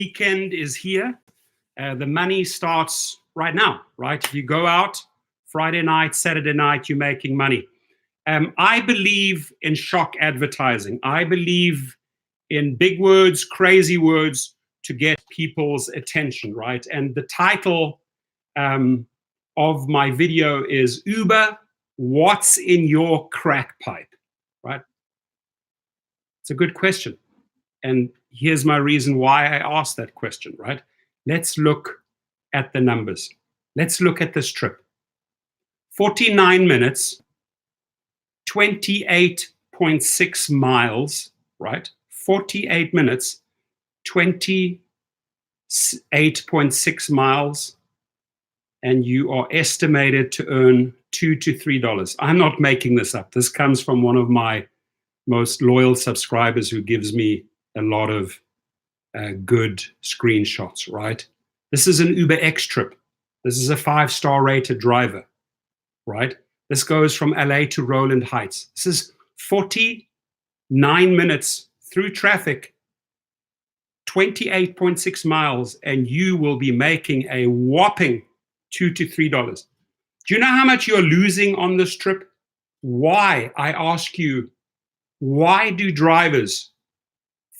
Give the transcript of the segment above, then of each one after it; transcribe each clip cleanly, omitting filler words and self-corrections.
weekend is here. The money starts right now, right? If you go out Friday night, Saturday night, you're making money. I believe in shock advertising. I believe in big words, crazy words to get people's attention, right? And the title of my video is Uber, what's in your crack pipe, right? It's a good question. And here's my reason why I asked that question, right? Let's look at the numbers. Let's look at this trip. 49 minutes, 28.6 miles, right? 48 minutes, 28.6 miles, and you are estimated to earn $2 to $3. I'm not making this up. This comes from one of my most loyal subscribers who gives me a lot of good screenshots, right? This is an Uber X trip. This is a 5-star rated driver, right? This goes from LA to Rowland Heights. This is 49 minutes through traffic, 28.6 miles, and you will be making a whopping $2 to $3. Do you know how much you're losing on this trip? Why, I ask you, why do drivers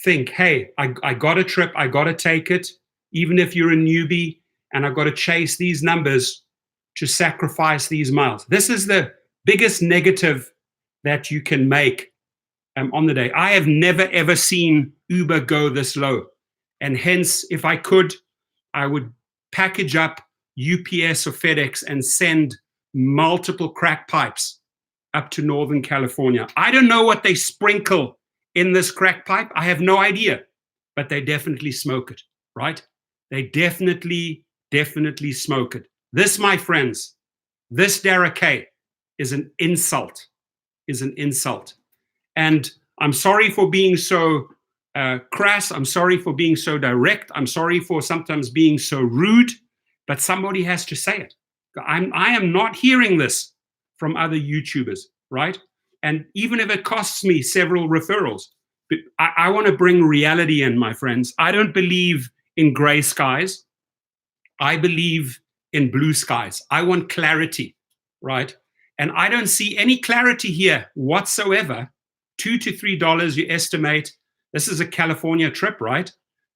think, hey, I got a trip, I got to take it, even if you're a newbie, and I've got to chase these numbers to sacrifice these miles? This is the biggest negative that you can make on the day. I have never, ever seen Uber go this low. And hence, if I could, I would package up UPS or FedEx and send multiple crack pipes up to Northern California. I don't know what they sprinkle in this crack pipe. I have no idea, but they definitely smoke it, right? They definitely smoke it. This, my friends, this Derek K is an insult, And I'm sorry for being so crass. I'm sorry for being so direct. I'm sorry for sometimes being so rude, but somebody has to say it. I am not hearing this from other YouTubers, right? And even if it costs me several referrals, but I want to bring reality in, my friends. I don't believe in gray skies. I believe in blue skies. I want clarity, right? And I don't see any clarity here whatsoever. $2 to $3 you estimate. This is a California trip, right?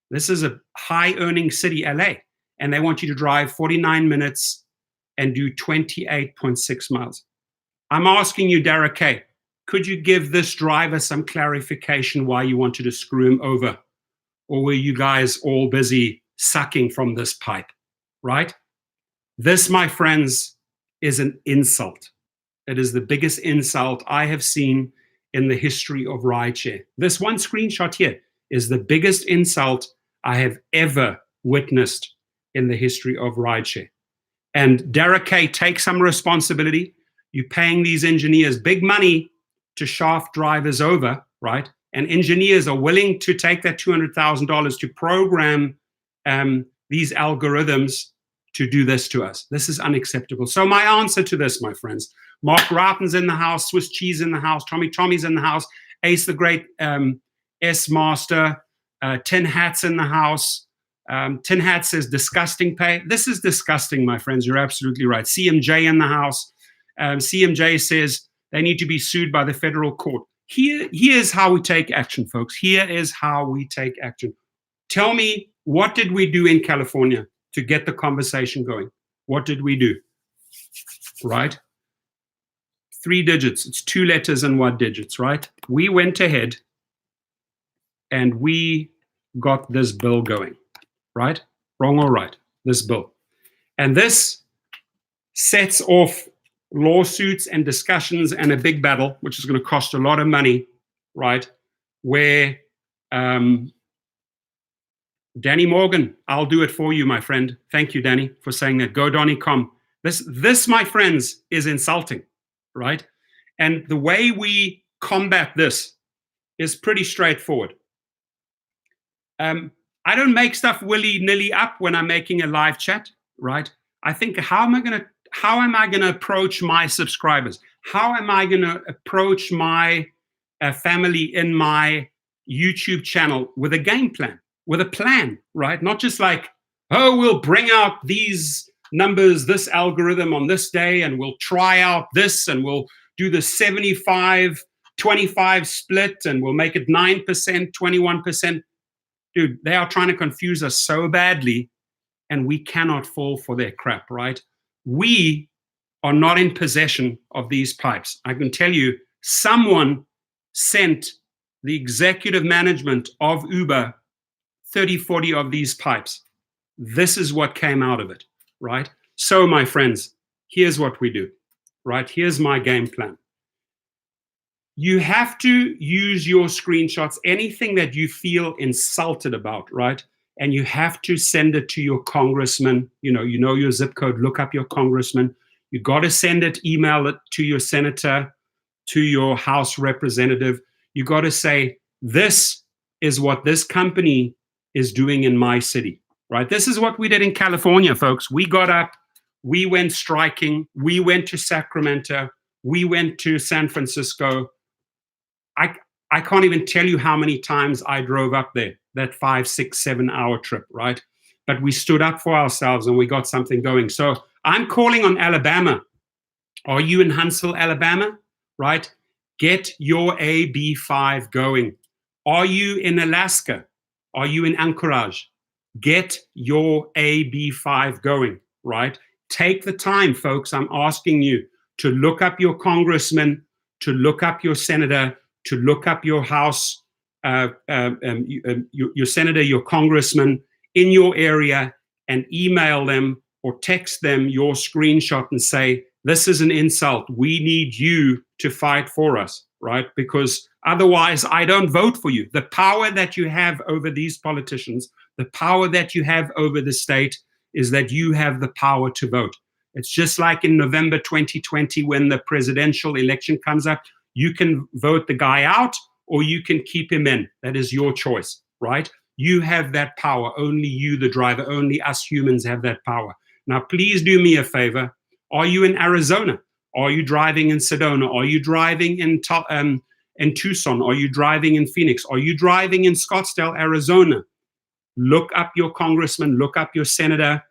This is a high-earning city, LA. And they want you to drive 49 minutes and do 28.6 miles. I'm asking you, Derek K., could you give this driver some clarification why you wanted to screw him over? Or were you guys all busy sucking from this pipe, right? This, my friends, is an insult. It is the biggest insult I have seen in the history of rideshare. This one screenshot here is the biggest insult I have ever witnessed in the history of rideshare. And Derek K., take some responsibility. You're paying these engineers big money to shaft drivers over, right? And engineers are willing to take that $200,000 to program these algorithms to do this to us. This is unacceptable. So my answer to this, my friends, Mark Rauten's in the house, Swiss Cheese in the house, Tommy's in the house, Ace the Great, S Master, Tin Hats in the house. Tin Hat says disgusting pay. This is disgusting, my friends. You're absolutely right. CMJ in the house. CMJ says they need to be sued by the federal court. Here's how we take action, folks. Here is how we take action. Tell me, what did we do in California to get the conversation going? What did we do? Right? 3 digits. It's 2 letters and 1 digits, right? We went ahead and we got this bill going, right? Wrong or right? This bill. And this sets off lawsuits and discussions and a big battle, which is going to cost a lot of money, right? Where Danny Morgan, I'll do it for you, my friend. Thank you, Danny, for saying that. Go Donny.com. This, my friends, is insulting, right? And the way we combat this is pretty straightforward. I don't make stuff willy-nilly up when I'm making a live chat, right? I think, how am I going to approach my subscribers? How am I going to approach my family in my YouTube channel with a game plan? with a plan, right? Not just like, oh, we'll bring out these numbers, this algorithm on this day, and we'll try out this, and we'll do the 75-25 split, and we'll make it 9%, 21%. Dude, they are trying to confuse us so badly, and we cannot fall for their crap, right? We are not in possession of these pipes. I can tell you, someone sent the executive management of Uber 30, 40 of these pipes. This is what came out of it, right? So, my friends, here's what we do, right? Here's my game plan. You have to use your screenshots, anything that you feel insulted about, right? And you have to send it to your congressman. You know your zip code, look up your congressman. You got to send it, email it to your senator, to your House representative. You got to say, this is what this company is doing in my city, right? This is what we did in California, folks. We got up, we went striking, we went to Sacramento, we went to San Francisco. I can't even tell you how many times I drove up there, that 5, 6, 7 hour trip, right? But we stood up for ourselves and we got something going. So I'm calling on Alabama. Are you in Huntsville, Alabama? Right? Get your AB5 going. Are you in Alaska? Are you in Anchorage? Get your AB5 going, right? Take the time, folks. I'm asking you to look up your congressman, to look up your senator, to look up your House, your senator, your congressman in your area, and email them or text them your screenshot and say, this is an insult. We need you to fight for us, right? Because otherwise, I don't vote for you. The power that you have over these politicians, the power that you have over the state is that you have the power to vote. It's just like in November 2020 when the presidential election comes up. You can vote the guy out or you can keep him in. That is your choice, right? You have that power. Only you, the driver, only us humans have that power. Now, please do me a favor. Are you in Arizona? Are you driving in Sedona? Are you driving in Tucson? Are you driving in Phoenix? Are you driving in Scottsdale, Arizona? Look up your congressman, look up your senator,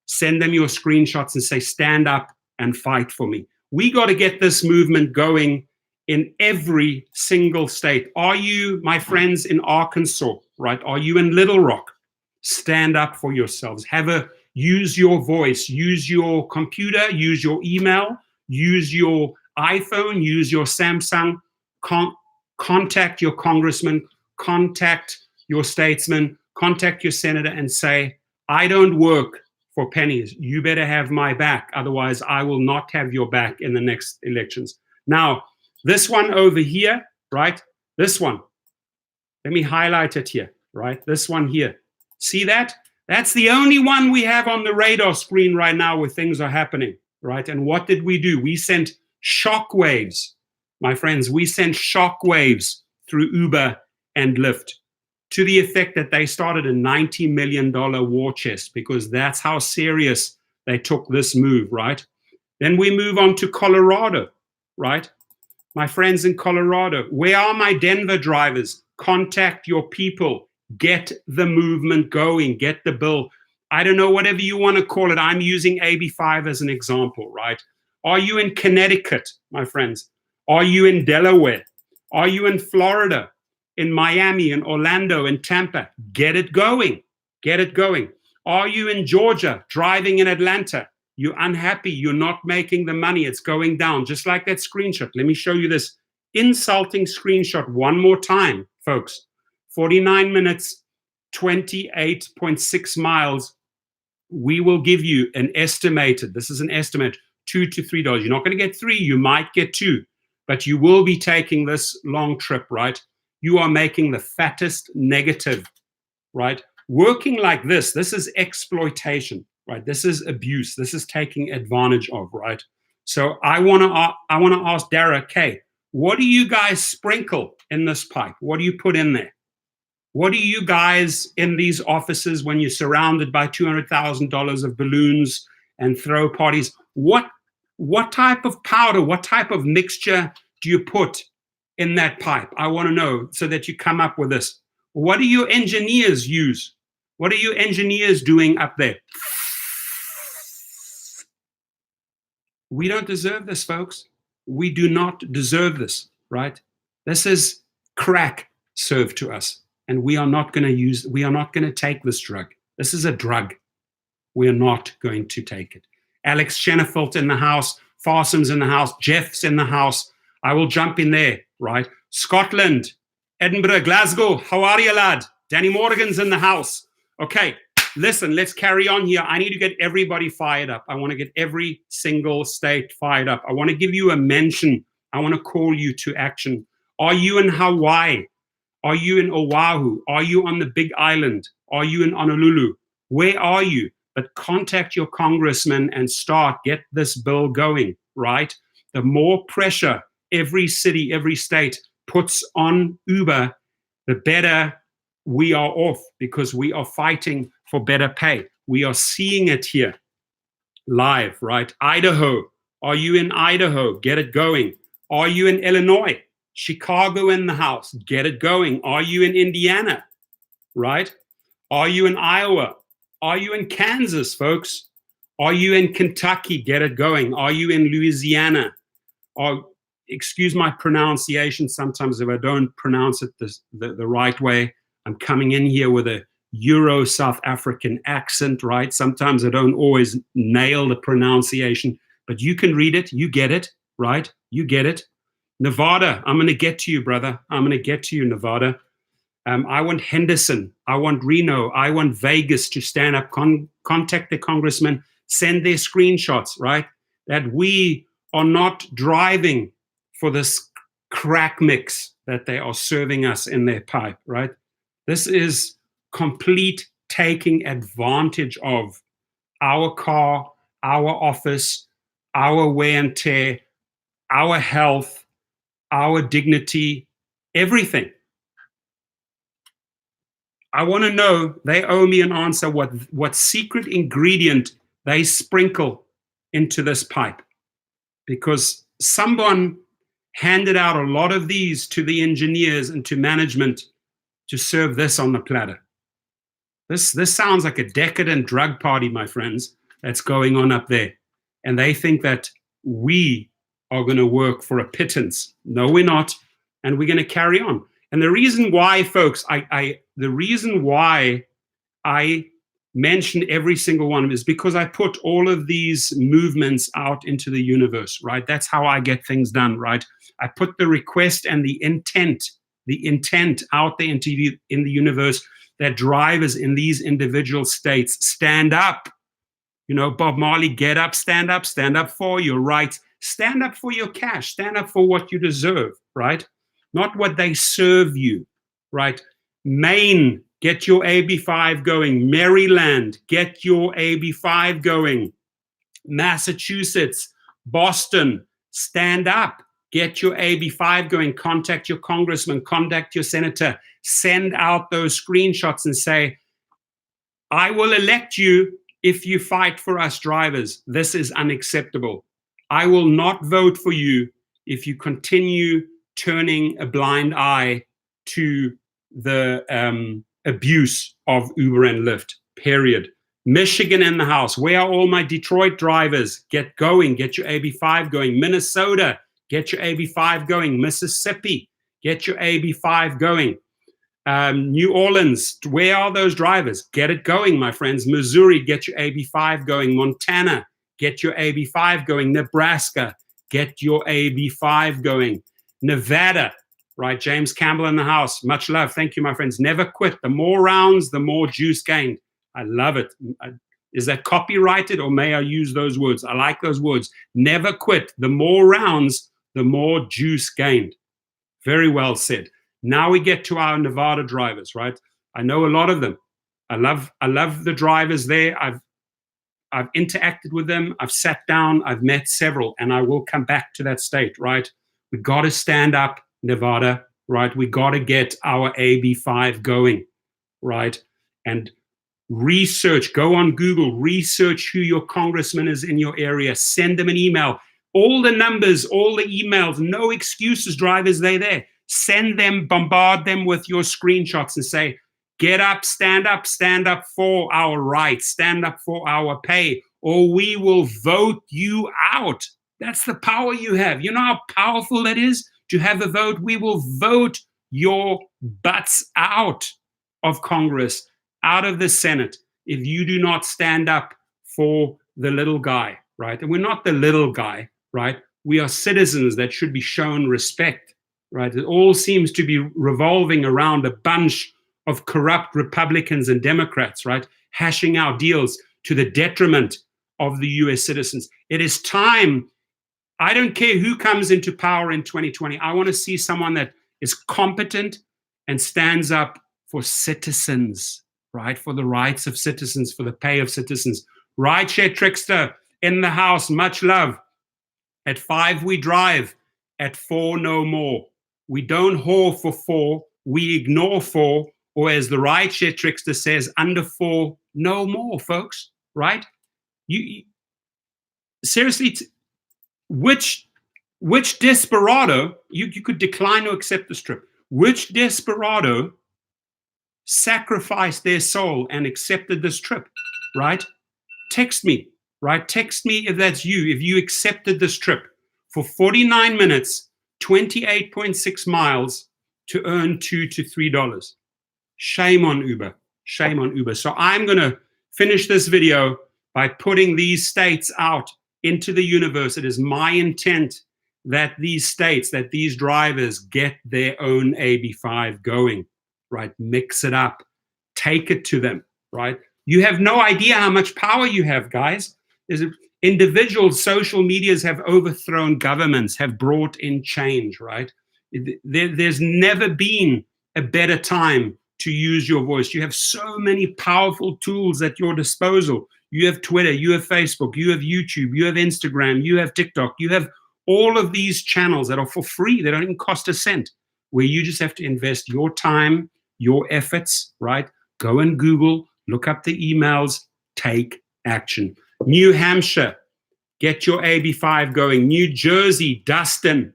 send them your screenshots and say, stand up and fight for me. We got to get this movement going in every single state. Are you, my friends, in Arkansas, right? Are you in Little Rock? Stand up for yourselves. Use your voice, use your computer, use your email, use your iPhone, use your Samsung. Contact your congressman, contact your statesman, contact your senator and say, I don't work for pennies. You better have my back. Otherwise, I will not have your back in the next elections. Now, this one over here, right? This one. Let me highlight it here, right? This one here. See that? That's the only one we have on the radar screen right now where things are happening, right? And what did we do? We sent shock waves, my friends. We sent shock waves through Uber and Lyft to the effect that they started a $90 million war chest because that's how serious they took this move, right? Then we move on to Colorado, right? My friends in Colorado, where are my Denver drivers? Contact your people. Get the movement going. Get the bill. I don't know, whatever you want to call it. I'm using AB5 as an example, right? Are you in Connecticut, my friends? Are you in Delaware? Are you in Florida, in Miami, in Orlando, in Tampa? Get it going. Get it going. Are you in Georgia, driving in Atlanta? You're unhappy. You're not making the money. It's going down. Just like that screenshot. Let me show you this insulting screenshot one more time, folks. 49 minutes, 28.6 miles. We will give you an estimated, this is an estimate, $2 to $3. You're not going to get 3. You might get 2. But you will be taking this long trip, right? You are making the fattest negative, right? Working like this is exploitation. Right, this is abuse. This is taking advantage of, right? So I want to ask Dara, okay, what do you guys sprinkle in this pipe? What do you put in there? What do you guys in these offices when you're surrounded by $200,000 of balloons and throw parties? What type of powder? What type of mixture do you put in that pipe? I want to know so that you come up with this. What do your engineers use? What are your engineers doing up there? We don't deserve this, folks. We do not deserve this, right? This is crack served to us, and we are not going to take this drug. This is a drug. We are not going to take it. Alex Chenefelt in the house, Farsam's in the house, Jeff's in the house. I will jump in there, right? Scotland, Edinburgh, Glasgow, how are you, lad? Danny Morgan's in the house. Okay, listen, let's carry on here. I need to get everybody fired up. I want to get every single state fired up. I want to give you a mention. I want to call you to action. Are you in Hawaii? Are you in Oahu? Are you on the Big Island? Are you in Honolulu? Where are you? But contact your congressman and get this bill going, right? The more pressure every city, every state puts on Uber, the better we are off, because we are fighting for better pay. We are seeing it here live, right? Idaho. Are you in Idaho? Get it going. Are you in Illinois? Chicago in the house. Get it going. Are you in Indiana? Right? Are you in Iowa? Are you in Kansas, folks? Are you in Kentucky? Get it going. Are you in Louisiana? Or, excuse my pronunciation sometimes if I don't pronounce it the right way. I'm coming in here with a Euro South African accent, right? Sometimes I don't always nail the pronunciation, but you can read it. You get it, right? You get it. Nevada, I'm going to get to you, brother. I'm going to get to you, Nevada. I want Henderson. I want Reno. I want Vegas to stand up, contact the congressman, send their screenshots, right? That we are not driving for this crack mix that they are serving us in their pipe, right? This is complete taking advantage of our car, our office, our wear and tear, our health, our dignity, everything. I want to know, they owe me an answer, what secret ingredient they sprinkle into this pipe. Because someone handed out a lot of these to the engineers and to management to serve this on the platter. This sounds like a decadent drug party, my friends, that's going on up there. And they think that we are going to work for a pittance. No, we're not. And we're going to carry on. And the reason why, folks, the reason why I mention every single one is because I put all of these movements out into the universe, right? That's how I get things done, right? I put the request and the intent out there in the universe that drivers in these individual states stand up. You know, Bob Marley, get up for your rights, stand up for your cash, stand up for what you deserve, right? Not what they serve you, right? Maine, get your AB5 going. Maryland, get your AB5 going. Massachusetts, Boston, stand up. Get your AB5 going. Contact your congressman, contact your senator. Send out those screenshots and say, I will elect you if you fight for us drivers. This is unacceptable. I will not vote for you if you continue turning a blind eye to the abuse of Uber and Lyft, period. Michigan in the house. Where are all my Detroit drivers? Get going. Get your AB5 going. Minnesota, get your AB5 going. Mississippi, get your AB5 going. New Orleans, where are those drivers? Get it going, my friends. Missouri, get your AB5 going. Montana, get your AB5 going. Nebraska, get your AB5 going. Nevada, right? James Campbell in the house. Much love. Thank you, my friends. Never quit. The more rounds, the more juice gained. I love it. Is that copyrighted, or may I use those words? I like those words. Never quit. The more rounds, the more juice gained. Very well said. Now we get to our Nevada drivers, right? I know a lot of them. I love the drivers there. I've interacted with them. I've sat down. I've met several, and I will come back to that state, right? We got to stand up, Nevada, right? We got to get our AB5 going, right? And research, go on Google, research who your congressman is in your area, send them an email. All the numbers, all the emails, no excuses, drivers, they're there. Send them, bombard them with your screenshots and say, get up, stand up for our rights, stand up for our pay, or we will vote you out. That's the power you have. You know how powerful that is to have a vote? We will vote your butts out of Congress, out of the Senate, if you do not stand up for the little guy, right? And we're not the little guy, right? We are citizens that should be shown respect, right? It all seems to be revolving around a bunch of corrupt Republicans and Democrats, right? Hashing out deals to the detriment of the US citizens. It is time. I don't care who comes into power in 2020. I want to see someone that is competent and stands up for citizens, right? For the rights of citizens, for the pay of citizens. Rideshare Trickster in the house, much love. At 5 we drive, at 4 no more. We don't whore for 4, we ignore 4, or as the Rideshare Trickster says, under 4 no more, folks, right? You seriously, which desperado, you could decline to accept this trip, which desperado sacrificed their soul and accepted this trip, right? Text me, right? Text me if that's you, if you accepted this trip for 49 minutes, 28.6 miles to earn $2 to $3. Shame on Uber, shame on Uber. So I'm going to finish this video by putting these states out into the universe. It is my intent that these states, that these drivers get their own AB5 going, right? Mix it up, take it to them, right? You have no idea how much power you have, guys. Individual social medias have overthrown governments, have brought in change, right? There's never been a better time to use your voice. You have so many powerful tools at your disposal. You have Twitter, you have Facebook, you have YouTube, you have Instagram, you have TikTok, you have all of these channels that are for free. They don't even cost a cent, where you just have to invest your time, your efforts, right? Go and Google, look up the emails, take action. New Hampshire, get your AB5 going. New Jersey, Dustin,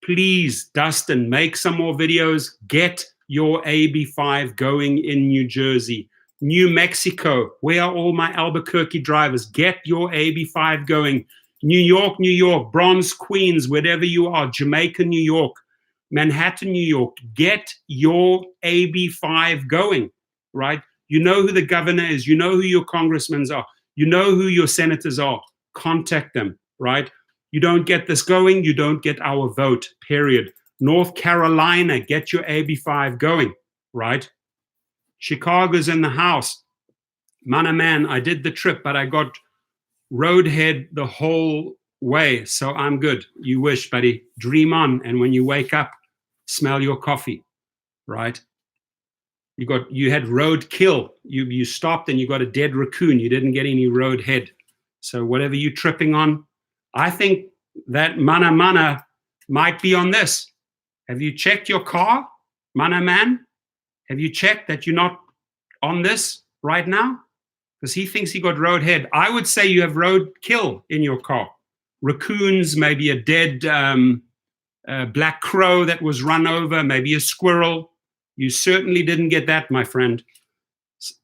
please, Dustin, make some more videos. Get your AB5 going in New Jersey. New Mexico, where are all my Albuquerque drivers? Get your AB5 going. New York, Bronx, Queens, wherever you are, Jamaica, New York, Manhattan, New York, get your AB5 going, right? You know who the governor is. You know who your congressmen are. You know who your senators are. Contact them, right? You don't get this going, you don't get our vote, period. North Carolina, get your AB5 going, right? Chicago's in the house. Man, I did the trip, but I got roadhead the whole way, so I'm good. You wish, buddy. Dream on, and when you wake up, smell your coffee, right? You had roadkill. You stopped and you got a dead raccoon. You didn't get any roadhead. So whatever you're tripping on, I think that mana might be on this. Have you checked your car, mana man? Have you checked that you're not on this right now? Because he thinks he got roadhead. I would say you have roadkill in your car. Raccoons, maybe a dead black crow that was run over, maybe a squirrel. You certainly didn't get that, my friend.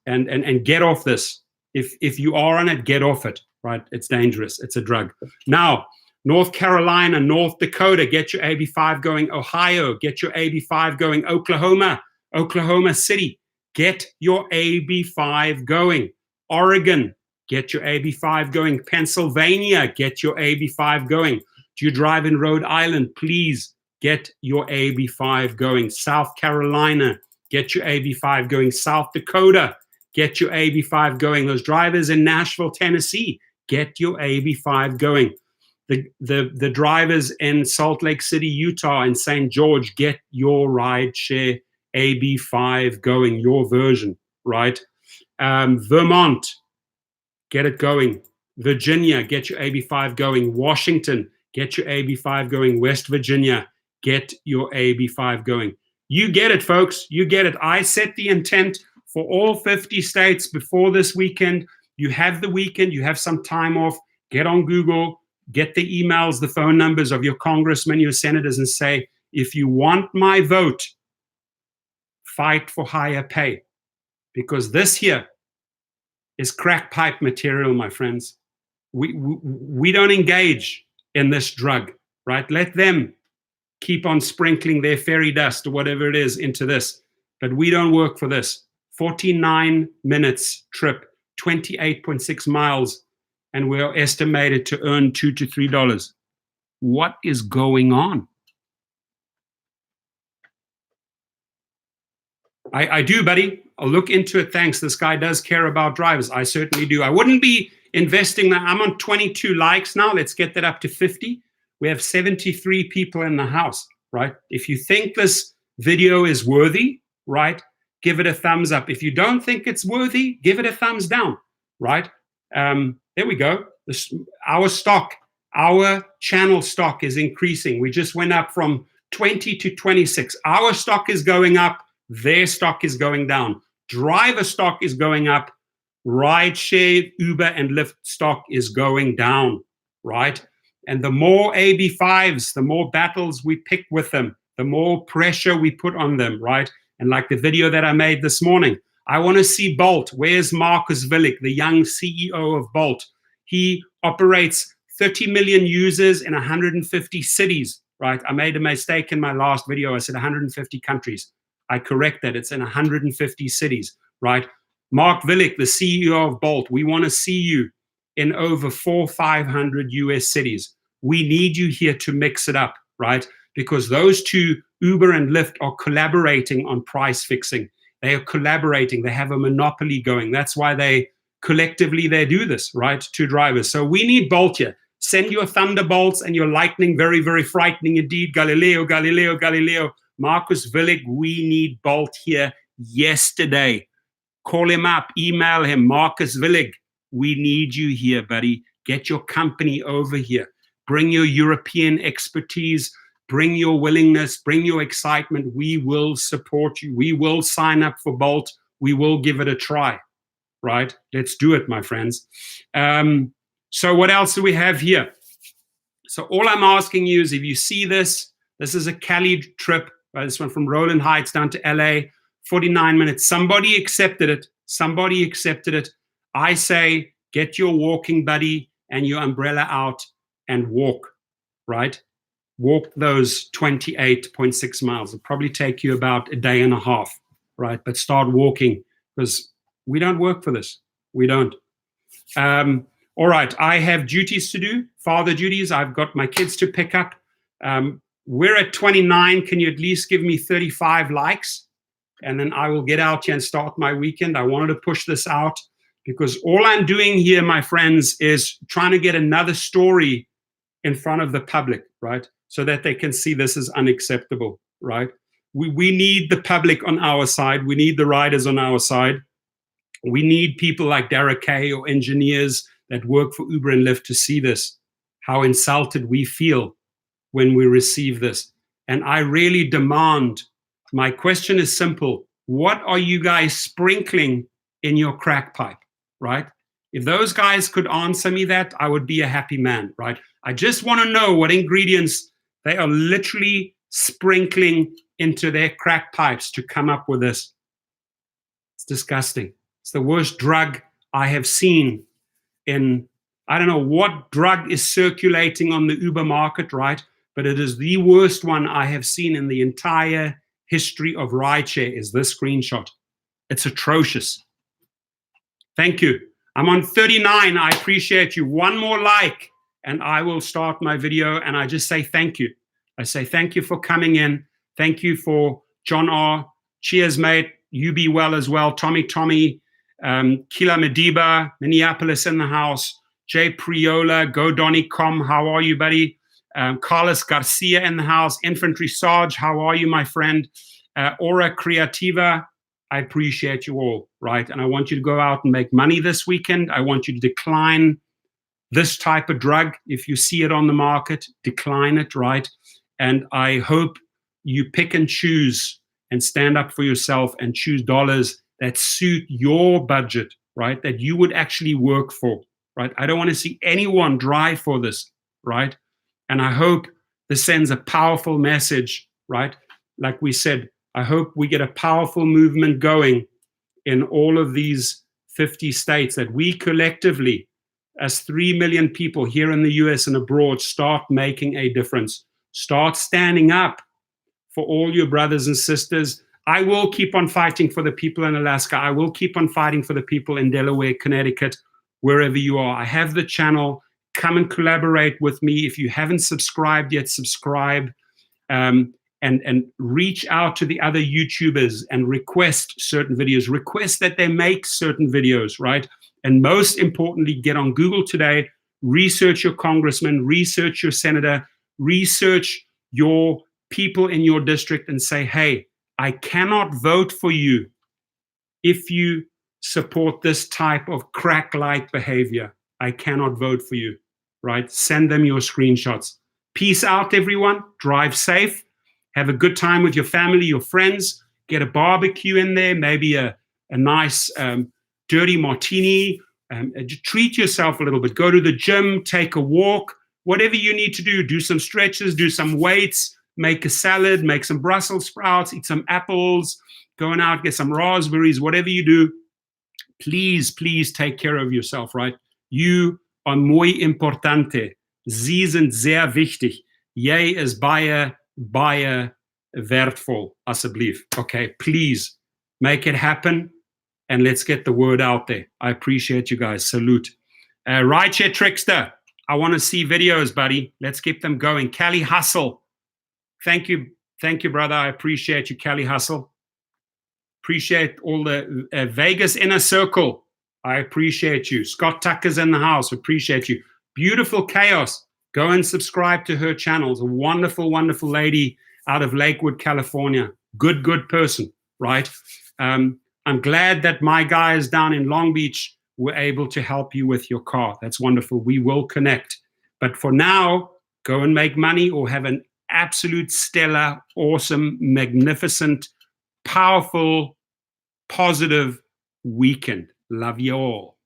And get off this. If you are on it, get off it, right? It's dangerous. It's a drug. Now, North Carolina, North Dakota, get your AB5 going. Ohio, get your AB5 going. Oklahoma City, get your AB5 going. Oregon, get your AB5 going. Pennsylvania, get your AB5 going. Do you drive in Rhode Island? Please get your AB5 going. South Carolina, get your AB5 going. South Dakota, get your AB5 going. Those drivers in Nashville, Tennessee, get your AB5 going. The drivers in Salt Lake City, Utah, and St. George, get your rideshare AB5 going, your version, right? Vermont, get it going. Virginia, get your AB5 going. Washington, get your AB5 going. West Virginia, get your AB5 going. You get it, folks. You get it. I set the intent for all 50 states before this weekend. You have the weekend. You have some time off. Get on Google. Get the emails, the phone numbers of your congressmen, your senators, and say, if you want my vote, fight for higher pay. Because this here is crack pipe material, my friends. We don't engage in this drug, right? Let them keep on sprinkling their fairy dust or whatever it is into this. But we don't work for this. 49 minutes trip, 28.6 miles, and we're estimated to earn $2 to $3. What is going on? I do, buddy. I'll look into it. Thanks. This guy does care about drivers. I certainly do. I wouldn't be investing that. I'm on 22 likes now. Let's get that up to 50. We have 73 people in the house, right? If you think this video is worthy, right, give it a thumbs up. If you don't think it's worthy, give it a thumbs down, right? There we go. Our stock, our channel stock is increasing. We just went up from 20 to 26. Our stock is going up. Their stock is going down. Driver stock is going up. Rideshare, Uber, and Lyft stock is going down, right? And the more AB5s, the more battles we pick with them, the more pressure we put on them, right? And like the video that I made this morning, I want to see Bolt. Where's Marcus Willig, the young CEO of Bolt? He operates 30 million users in 150 cities, right? I made a mistake in my last video. I said 150 countries. I correct that. It's in 150 cities, right? Mark Willig, the CEO of Bolt, we want to see you in over 500 US cities. We need you here to mix it up, right? Because those two, Uber and Lyft, are collaborating on price fixing. They are collaborating. They have a monopoly going. That's why they collectively do this, right? Two drivers. So we need Bolt here. Send your thunderbolts and your lightning. Very, very frightening indeed. Galileo, Galileo, Galileo. Marcus Willig, we need Bolt here yesterday. Call him up, email him. Marcus Willig, we need you here, buddy. Get your company over here. Bring your European expertise. Bring your willingness. Bring your excitement. We will support you. We will sign up for Bolt. We will give it a try, right? Let's do it, my friends. So what else do we have here? So all I'm asking you is if you see this, this is a Cali trip. This one from Roland Heights down to LA, 49 minutes. Somebody accepted it. Somebody accepted it. I say, get your walking buddy and your umbrella out and walk, right? Walk those 28.6 miles. It'll probably take you about a day and a half, right? But start walking because we don't work for this. We don't. All right. I have duties to do, father duties. I've got my kids to pick up. We're at 29. Can you at least give me 35 likes? And then I will get out here and start my weekend. I wanted to push this out because all I'm doing here, my friends, is trying to get another story in front of the public, right? So that they can see this is unacceptable, right? We need the public on our side. We need the riders on our side. We need people like Derek Kay or engineers that work for Uber and Lyft to see this, how insulted we feel when we receive this. And I really demand, my question is simple. What are you guys sprinkling in your crack pipe, right? If those guys could answer me that, I would be a happy man, right? I just want to know what ingredients they are literally sprinkling into their crack pipes to come up with this. It's disgusting. It's the worst drug I have seen in, I don't know what drug is circulating on the Uber market, right? But it is the worst one I have seen in the entire history of rideshare is this screenshot. It's atrocious. Thank you. I'm on 39. I appreciate you. One more like and I will start my video and I just say thank you. I say thank you for coming in. Thank you for John R. Cheers, mate. You be well as well. Tommy, Kila Mediba, Minneapolis in the house. Jay Priola, Go Donny Com. How are you, buddy? Carlos Garcia in the house. Infantry Sarge, how are you, my friend? Aura Creativa, I appreciate you all, right? And I want you to go out and make money this weekend. I want you to decline this type of drug. If you see it on the market, decline it, right? And I hope you pick and choose and stand up for yourself and choose dollars that suit your budget, right? That you would actually work for, right? I don't want to see anyone drive for this, right? And I hope this sends a powerful message right? Like we said, I hope we get a powerful movement going in all of these 50 states, that we collectively, as 3 million people here in the US and abroad, start making a difference. Start standing up for all your brothers and sisters. I will keep on fighting for the people in Alaska. I will keep on fighting for the people in Delaware, Connecticut, wherever you are. I have the channel. Come and collaborate with me. If you haven't subscribed yet, subscribe. And reach out to the other YouTubers and request certain videos. Request that they make certain videos, right? And most importantly, get on Google today, research your congressman, research your senator, research your people in your district and say, hey, I cannot vote for you if you support this type of crack-like behavior. I cannot vote for you, right? Send them your screenshots. Peace out, everyone. Drive safe. Have a good time with your family, your friends. Get a barbecue in there, maybe a nice dirty martini. Treat yourself a little bit. Go to the gym, take a walk, whatever you need to do. Do some stretches, do some weights, make a salad, make some Brussels sprouts, eat some apples, going out, get some raspberries, whatever you do. Please, please take care of yourself, right? You are muy importante. Sie sind sehr wichtig. Jy is baie wertvol, asseblief. Okay, please make it happen and let's get the word out there. I appreciate you guys. Salute. Rideshare Trickster, I want to see videos, buddy. Let's keep them going. Cali Hustle. Thank you, brother. I appreciate you, Cali Hustle. Appreciate all the Vegas Inner Circle. I appreciate you. Scott Tucker's in the house. Appreciate you. Beautiful Chaos. Go and subscribe to her channel. It's a wonderful, wonderful lady out of Lakewood, California. Good person, right? I'm glad that my guys down in Long Beach were able to help you with your car. That's wonderful. We will connect. But for now, go and make money or have an absolute stellar, awesome, magnificent, powerful, positive weekend. Love you all.